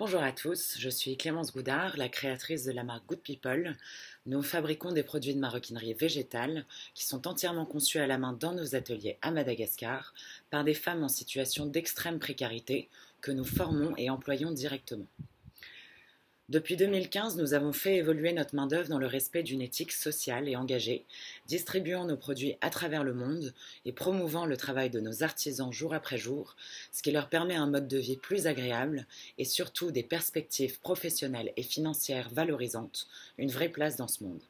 Bonjour à tous, je suis Clémence Goudard, la créatrice de la marque Good People. Nous fabriquons des produits de maroquinerie végétale qui sont entièrement conçus à la main dans nos ateliers à Madagascar par des femmes en situation d'extrême précarité que nous formons et employons directement. Depuis 2015, nous avons fait évoluer notre main-d'œuvre dans le respect d'une éthique sociale et engagée, distribuant nos produits à travers le monde et promouvant le travail de nos artisans jour après jour, ce qui leur permet un mode de vie plus agréable et surtout des perspectives professionnelles et financières valorisantes, une vraie place dans ce monde.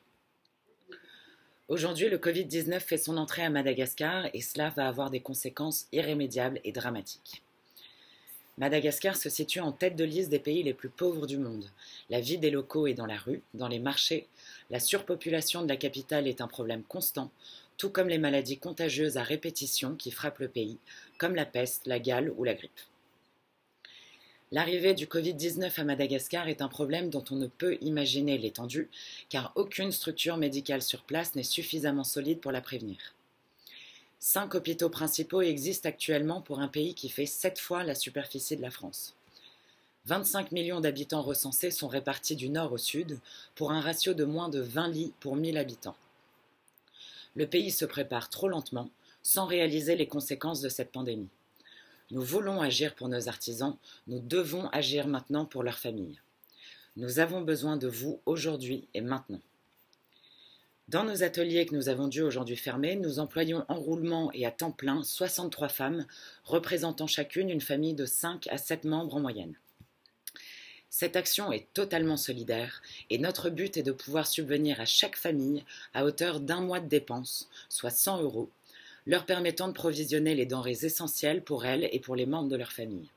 Aujourd'hui, le Covid-19 fait son entrée à Madagascar et cela va avoir des conséquences irrémédiables et dramatiques. Madagascar se situe en tête de liste des pays les plus pauvres du monde. La vie des locaux est dans la rue, dans les marchés. La surpopulation de la capitale est un problème constant, tout comme les maladies contagieuses à répétition qui frappent le pays, comme la peste, la gale ou la grippe. L'arrivée du Covid-19 à Madagascar est un problème dont on ne peut imaginer l'étendue, car aucune structure médicale sur place n'est suffisamment solide pour la prévenir. 5 hôpitaux principaux existent actuellement pour un pays qui fait 7 fois la superficie de la France. 25 millions d'habitants recensés sont répartis du nord au sud, pour un ratio de moins de 20 lits pour 1000 habitants. Le pays se prépare trop lentement, sans réaliser les conséquences de cette pandémie. Nous voulons agir pour nos artisans, nous devons agir maintenant pour leurs familles. Nous avons besoin de vous aujourd'hui et maintenant. Dans nos ateliers que nous avons dû aujourd'hui fermer, nous employons en roulement et à temps plein 63 femmes, représentant chacune une famille de 5 à 7 membres en moyenne. Cette action est totalement solidaire et notre but est de pouvoir subvenir à chaque famille à hauteur d'1 mois de dépenses, soit 100 €, leur permettant de provisionner les denrées essentielles pour elles et pour les membres de leur famille.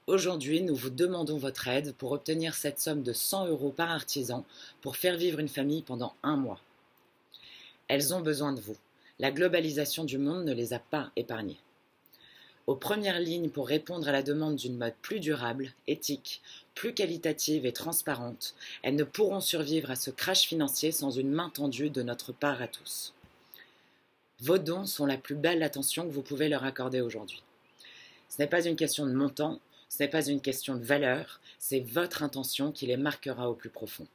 Aujourd'hui, nous vous demandons votre aide pour obtenir cette somme de 100 € par artisan pour faire vivre une famille pendant 1 mois. Elles ont besoin de vous. La globalisation du monde ne les a pas épargnées. Aux premières lignes pour répondre à la demande d'une mode plus durable, éthique, plus qualitative et transparente, elles ne pourront survivre à ce crash financier sans une main tendue de notre part à tous. Vos dons sont la plus belle attention que vous pouvez leur accorder aujourd'hui. Ce n'est pas une question de montant, ce n'est pas une question de valeur, c'est votre intention qui les marquera au plus profond.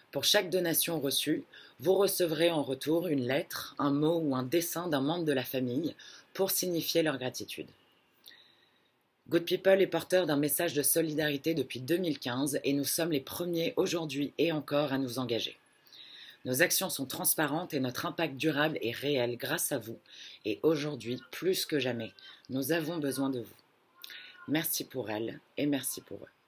Pour chaque donation reçue, vous recevrez en retour une lettre, un mot ou un dessin d'un membre de la famille pour signifier leur gratitude. Good People est porteur d'un message de solidarité depuis 2015 et nous sommes les premiers aujourd'hui et encore à nous engager. Nos actions sont transparentes et notre impact durable est réel grâce à vous. Et aujourd'hui, plus que jamais, nous avons besoin de vous. Merci pour elles et merci pour eux.